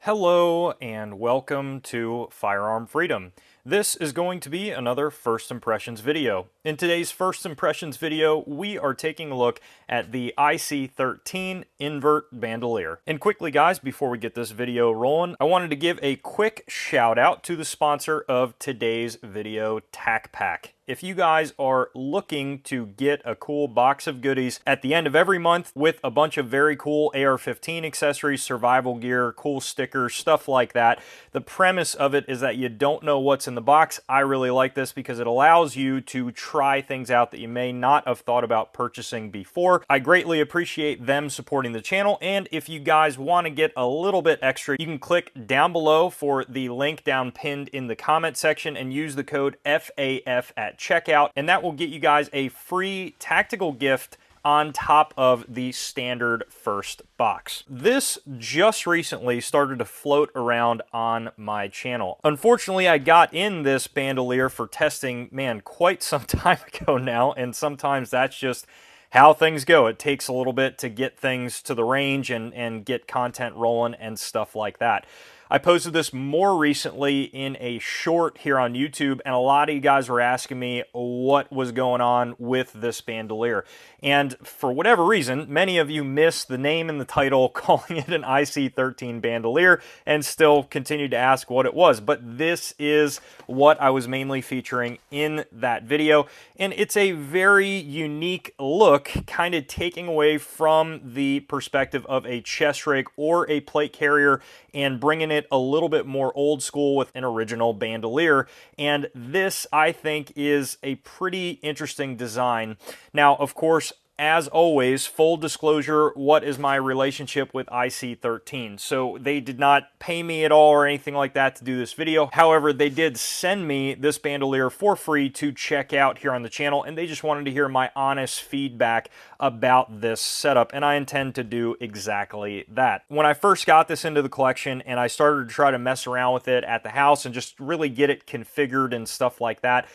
Hello and welcome to Firearm Freedom. This is going to be another First Impressions video. In today's First Impressions video, we are taking a look at the IC13 invert bandolier. And quickly guys, before we get this video rolling, I wanted to give a quick shout out to the sponsor of today's video, TacPack. If you guys are looking to get a cool box of goodies at the end of every month with a bunch of very cool AR-15 accessories, survival gear, cool stickers, stuff like that, the premise of it is that you don't know what's in the box. I really like this because it allows you to try things out that you may not have thought about purchasing before. I greatly appreciate them supporting the channel, and if you guys want to get a little bit extra, you can click down below for the link down pinned in the comment section and use the code FAF at checkout, and that will get you guys a free tactical gift on top of the standard first box. This just recently started to float around on my channel. Unfortunately, I got in this bandolier for testing, man, quite some time ago now, and sometimes that's just how things go. It takes a little bit to get things to the range and get content rolling and stuff like that. I posted this more recently in a short here on YouTube, and a lot of you guys were asking me what was going on with this bandolier. And for whatever reason, many of you missed the name in the title, calling it an IC13 bandolier, and still continue to ask what it was. But this is what I was mainly featuring in that video, and it's a very unique look, kind of taking away from the perspective of a chest rig or a plate carrier and bringing it a little bit more old school with an original bandolier. And this, I think, is a pretty interesting design. Now, of course, as always, full disclosure, what is my relationship with IC13? So they did not pay me at all or anything like that to do this video. However, they did send me this bandolier for free to check out here on the channel, and they just wanted to hear my honest feedback about this setup, and I intend to do exactly that. When I first got this into the collection and I started to try to mess around with it at the house and just really get it configured and stuff like that,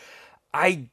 I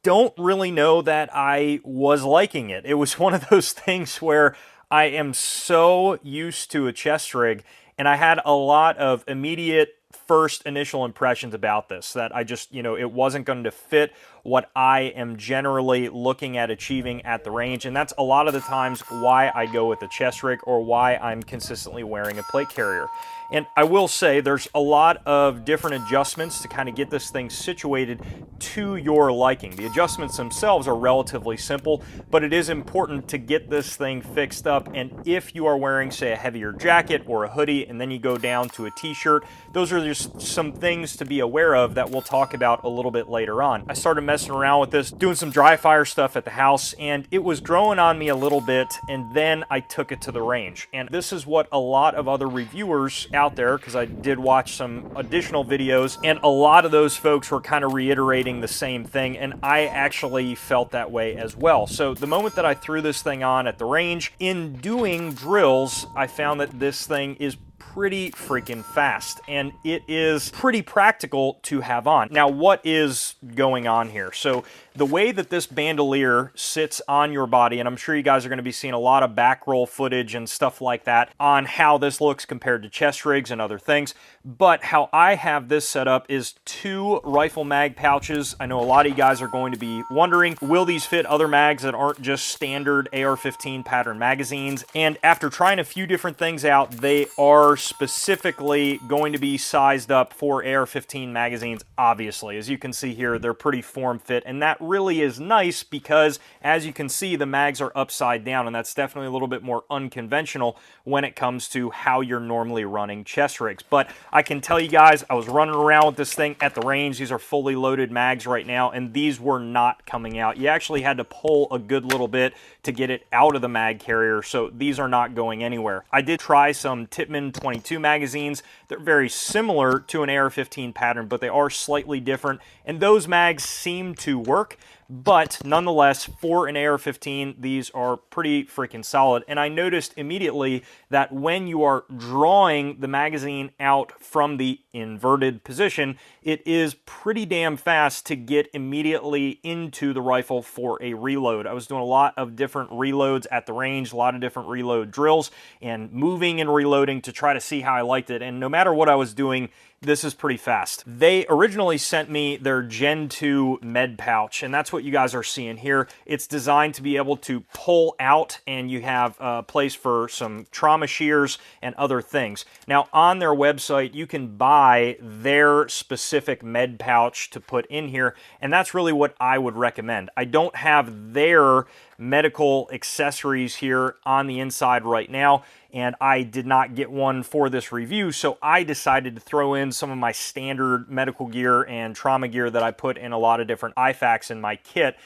don't really know that I was liking it. It was one of those things where I am so used to a chest rig, and I had a lot of immediate first initial impressions about this, that I just, it wasn't going to fit what I am generally looking at achieving at the range, and that's a lot of the times why I go with a chest rig or why I'm consistently wearing a plate carrier. And I will say there's a lot of different adjustments to kind of get this thing situated to your liking. The adjustments themselves are relatively simple, but it is important to get this thing fixed up, and if you are wearing, say, a heavier jacket or a hoodie and then you go down to a t-shirt, those are just some things to be aware of that we'll talk about a little bit later on. I started messing around with this, doing some dry fire stuff at the house, and it was growing on me a little bit, and then I took it to the range. And this is what a lot of other reviewers out there, because I did watch some additional videos, and a lot of those folks were kind of reiterating the same thing, and I actually felt that way as well. So the moment that I threw this thing on at the range, in doing drills, I found that this thing is pretty freaking fast, and it is pretty practical to have on. Now, what is going on here? So the way that this bandolier sits on your body, and I'm sure you guys are going to be seeing a lot of back roll footage and stuff like that on how this looks compared to chest rigs and other things, but how I have this set up is 2 rifle mag pouches. I know a lot of you guys are going to be wondering, will these fit other mags that aren't just standard AR-15 pattern magazines? And after trying a few different things out, they are specifically going to be sized up for AR-15 magazines, obviously. As you can see here, they're pretty form fit, and that really is nice because, as you can see, the mags are upside down, and that's definitely a little bit more unconventional when it comes to how you're normally running chest rigs. But I can tell you guys, I was running around with this thing at the range. These are fully loaded mags right now, and these were not coming out. You actually had to pull a good little bit to get it out of the mag carrier, so these are not going anywhere. I did try some Tippmann 22 magazines. They're very similar to an AR-15 pattern, but they are slightly different, and those mags seem to work. work. But nonetheless, for an AR-15, these are pretty freaking solid. And I noticed immediately that when you are drawing the magazine out from the inverted position, it is pretty damn fast to get immediately into the rifle for a reload. I was doing a lot of different reloads at the range, a lot of different reload drills, and moving and reloading to try to see how I liked it. And no matter what I was doing, this is pretty fast. They originally sent me their Gen 2 med pouch, and that's what you guys are seeing here. It's designed to be able to pull out, and you have a place for some trauma shears and other things. Now, on their website, you can buy their specific med pouch to put in here, and that's really what I would recommend. I don't have their medical accessories here on the inside right now, and I did not get one for this review, so I decided to throw in some of my standard medical gear and trauma gear that I put in a lot of different IFAKs in my kit.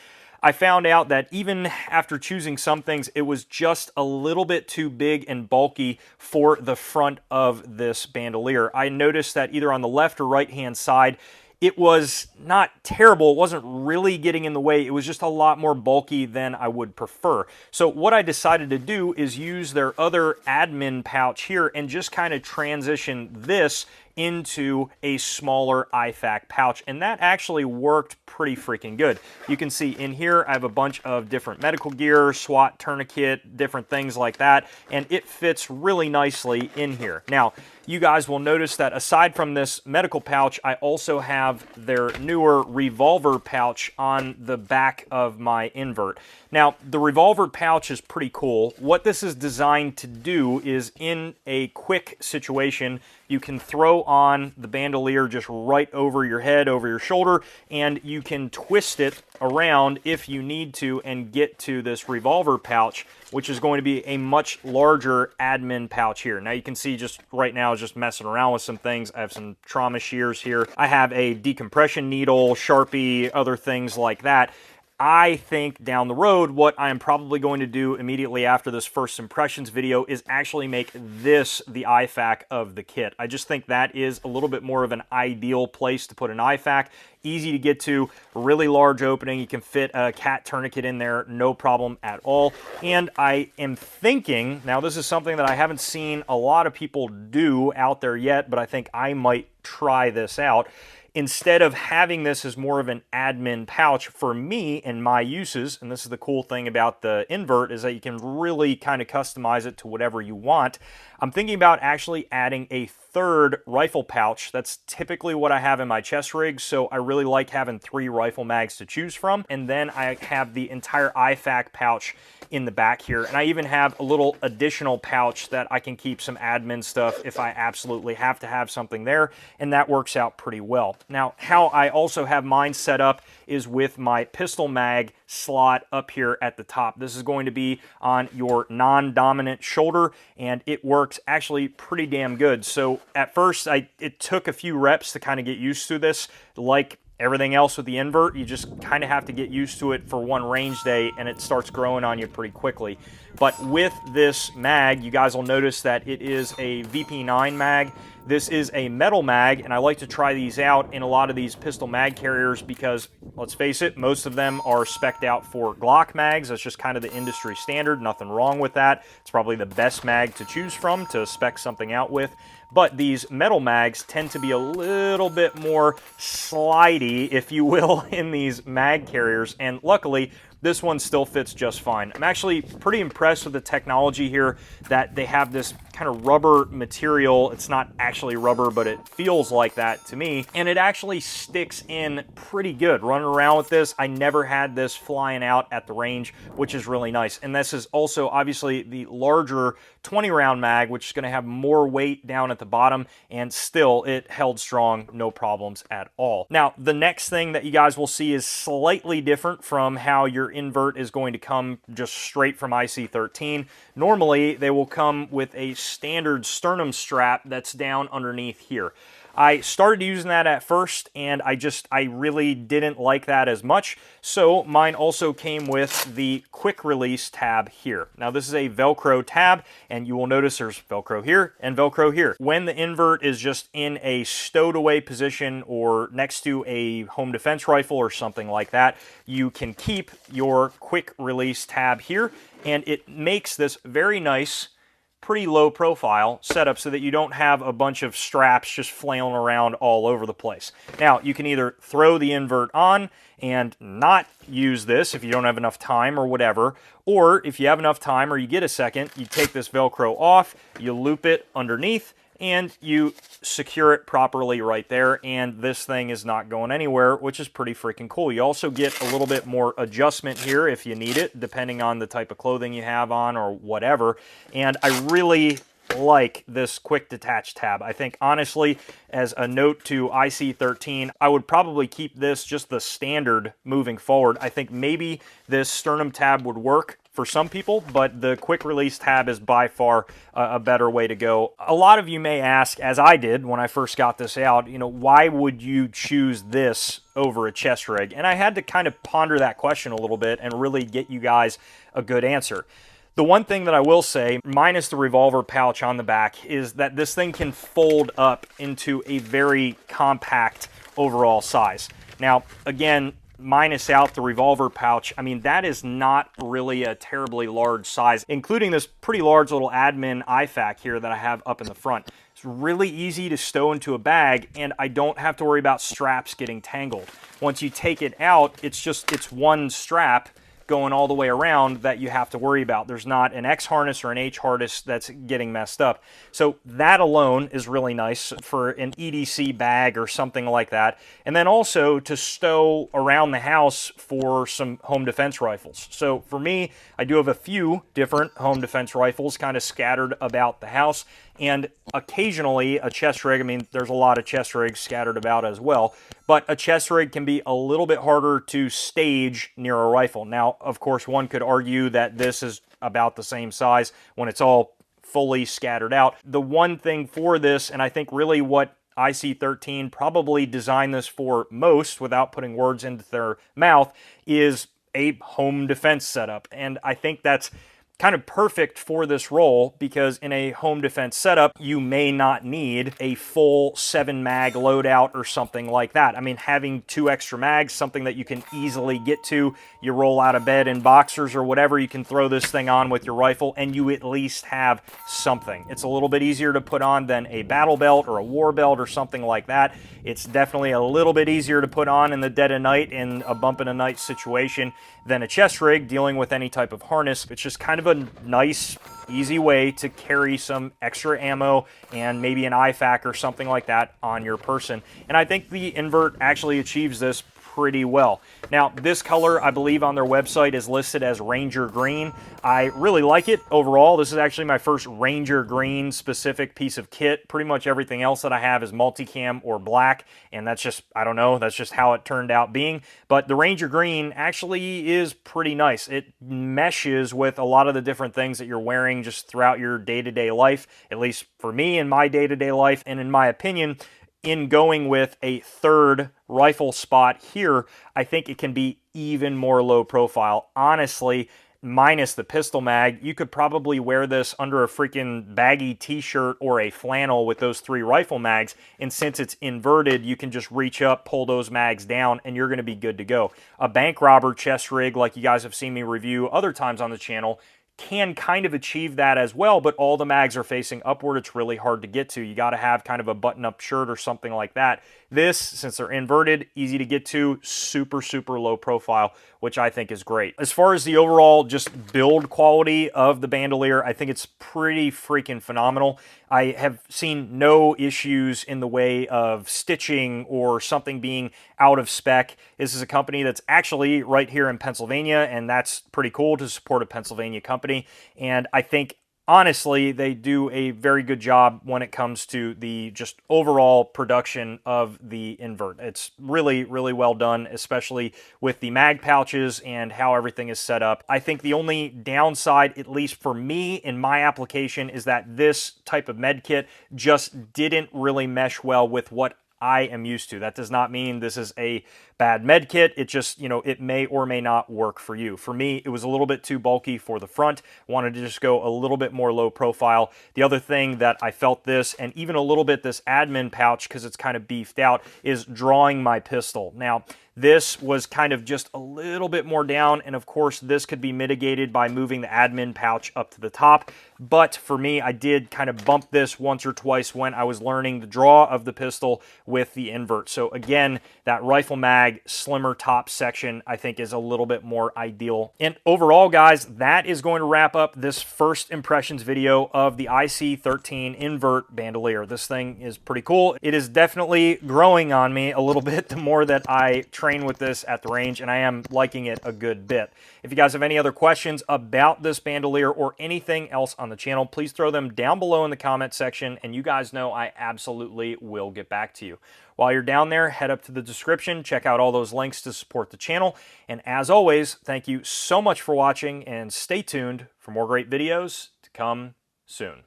I found out that even after choosing some things, it was just a little bit too big and bulky for the front of this bandolier. I noticed that either on the left or right hand side, it was not terrible. It wasn't really getting in the way. It was just a lot more bulky than I would prefer. So what I decided to do is use their other admin pouch here and just kind of transition this into a smaller IFAK pouch, and that actually worked pretty freaking good. You can see in here I have a bunch of different medical gear, SWAT tourniquet, different things like that, and it fits really nicely in here. Now, you guys will notice that aside from this medical pouch, I also have their newer revolver pouch on the back of my invert. Now, the revolver pouch is pretty cool. What this is designed to do is, in a quick situation, you can throw on the bandolier just right over your head, over your shoulder, and you can twist it around if you need to and get to this revolver pouch, which is going to be a much larger admin pouch here. Now you can see just right now, just messing around with some things. I have some trauma shears here. I have a decompression needle, Sharpie, other things like that. I think down the road, what I am probably going to do immediately after this first impressions video is actually make this the IFAK of the kit. I just think that is a little bit more of an ideal place to put an IFAK. Easy to get to, really large opening. You can fit a cat tourniquet in there, no problem at all. And I am thinking, now this is something that I haven't seen a lot of people do out there yet, but I think I might try this out. Instead of having this as more of an admin pouch for me and my uses, and this is the cool thing about the invert, is that you can really kind of customize it to whatever you want. I'm thinking about actually adding a third rifle pouch. That's typically what I have in my chest rig, so I really like having 3 rifle mags to choose from. And then I have the entire IFAK pouch in the back here, and I even have a little additional pouch that I can keep some admin stuff if I absolutely have to have something there, and that works out pretty well. Now, how I also have mine set up is with my pistol mag slot up here at the top. This is going to be on your non-dominant shoulder, and it works actually pretty damn good. So at first, it took a few reps to kind of get used to this. Like everything else with the invert, you just kind of have to get used to it for one range day, and it starts growing on you pretty quickly. But with this mag, you guys will notice that it is a VP9 mag. This is a metal mag, and I like to try these out in a lot of these pistol mag carriers because, let's face it, most of them are spec'd out for Glock mags. That's just kind of the industry standard. Nothing wrong with that. It's probably the best mag to choose from to spec something out with. But these metal mags tend to be a little bit more slidey, if you will, in these mag carriers, and luckily, this one still fits just fine. I'm actually pretty impressed with the technology here, that they have this kind of rubber material. It's not actually rubber, but it feels like that to me, and it actually sticks in pretty good. Running around with this, I never had this flying out at the range, which is really nice. And this is also obviously the larger 20-round mag, which is going to have more weight down at the bottom, and still it held strong, no problems at all. Now, the next thing that you guys will see is slightly different from how you're invert is going to come just straight from IC13. Normally, they will come with a standard sternum strap that's down underneath here. I started using that at first, and I really didn't like that as much, so mine also came with the quick release tab here. Now this is a Velcro tab, and you will notice there's Velcro here and Velcro here. When the invert is just in a stowed away position or next to a home defense rifle or something like that, you can keep your quick release tab here, and it makes this very nice, pretty low profile setup so that you don't have a bunch of straps just flailing around all over the place. Now, you can either throw the invert on and not use this if you don't have enough time or whatever, or if you have enough time or you get a second, you take this Velcro off, you loop it underneath, and you secure it properly right there, and this thing is not going anywhere, which is pretty freaking cool. You also get a little bit more adjustment here if you need it, depending on the type of clothing you have on or whatever, and I really like this quick detach tab. I think honestly, as a note to IC13, I would probably keep this just the standard moving forward. I think maybe this sternum tab would work for some people, but the quick release tab is by far a better way to go. A lot of you may ask, as I did when I first got this out, you know, why would you choose this over a chest rig? And I had to kind of ponder that question a little bit and really get you guys a good answer. The one thing that I will say, minus the revolver pouch on the back, is that this thing can fold up into a very compact overall size. Now, again, minus out the revolver pouch, I mean, that is not really a terribly large size, including this pretty large little admin IFAK here that I have up in the front. It's really easy to stow into a bag, and I don't have to worry about straps getting tangled. Once you take it out, it's one strap going all the way around that you have to worry about. There's not an X harness or an H harness that's getting messed up. So that alone is really nice for an EDC bag or something like that. And then also to stow around the house for some home defense rifles. So for me, I do have a few different home defense rifles kind of scattered about the house, and occasionally a chest rig. I mean, there's a lot of chest rigs scattered about as well, but a chest rig can be a little bit harder to stage near a rifle. Now, of course, one could argue that this is about the same size when it's all fully scattered out. The one thing for this, and I think really what IC13 probably designed this for most, without putting words into their mouth, is a home defense setup. And I think that's kind of perfect for this role, because in a home defense setup, you may not need a full 7-mag loadout or something like that. I mean, having 2 extra mags, something that you can easily get to, you roll out of bed in boxers or whatever, you can throw this thing on with your rifle and you at least have something. It's a little bit easier to put on than a battle belt or a war belt or something like that. It's definitely a little bit easier to put on in the dead of night in a bump in the night situation than a chest rig dealing with any type of harness. It's just kind of a nice, easy way to carry some extra ammo and maybe an IFAK or something like that on your person. And I think the invert actually achieves this pretty well. Now, this color, I believe on their website, is listed as Ranger Green. I really like it overall. This is actually my first Ranger Green specific piece of kit. Pretty much everything else that I have is multicam or black, and that's just, I don't know, that's just how it turned out being. But the Ranger Green actually is pretty nice. It meshes with a lot of the different things that you're wearing just throughout your day-to-day life, at least for me in my day-to-day life, and in my opinion, in going with a third rifle spot here, I think it can be even more low profile. Honestly, minus the pistol mag, you could probably wear this under a freaking baggy t-shirt or a flannel with those 3 rifle mags, and since it's inverted, you can just reach up, pull those mags down, and you're going to be good to go. A bank robber chest rig, like you guys have seen me review other times on the channel, can kind of achieve that as well, but all the mags are facing upward. It's really hard to get to. You got to have kind of a button-up shirt or something like that. This, since they're inverted, easy to get to, super, super low profile, which I think is great. As far as the overall just build quality of the Bandoleer, I think it's pretty freaking phenomenal. I have seen no issues in the way of stitching or something being out of spec. This is a company that's actually right here in Pennsylvania, and that's pretty cool to support a Pennsylvania company. And I think honestly, they do a very good job when it comes to the just overall production of the invert. It's really, really well done, especially with the mag pouches and how everything is set up. I think the only downside, at least for me in my application, is that this type of med kit just didn't really mesh well with what I am used to. That does not mean this is a bad med kit. It just, it may or may not work for you. For me, it was a little bit too bulky for the front. Wanted to just go a little bit more low profile. The other thing that I felt this, and even a little bit this admin pouch, because it's kind of beefed out, is drawing my pistol. Now, this was kind of just a little bit more down, and of course this could be mitigated by moving the admin pouch up to the top. But for me, I did kind of bump this once or twice when I was learning the draw of the pistol with the invert. So again, that rifle mag slimmer top section I think is a little bit more ideal. And overall, guys, that is going to wrap up this first impressions video of the IC13 invert bandolier. This thing is pretty cool. It is definitely growing on me a little bit the more that I train with this at the range, and I am liking it a good bit. If you guys have any other questions about this bandolier or anything else on the channel, please throw them down below in the comment section, and you guys know I absolutely will get back to you. While you're down there, head up to the description, check out all those links to support the channel, and as always, thank you so much for watching, and stay tuned for more great videos to come soon.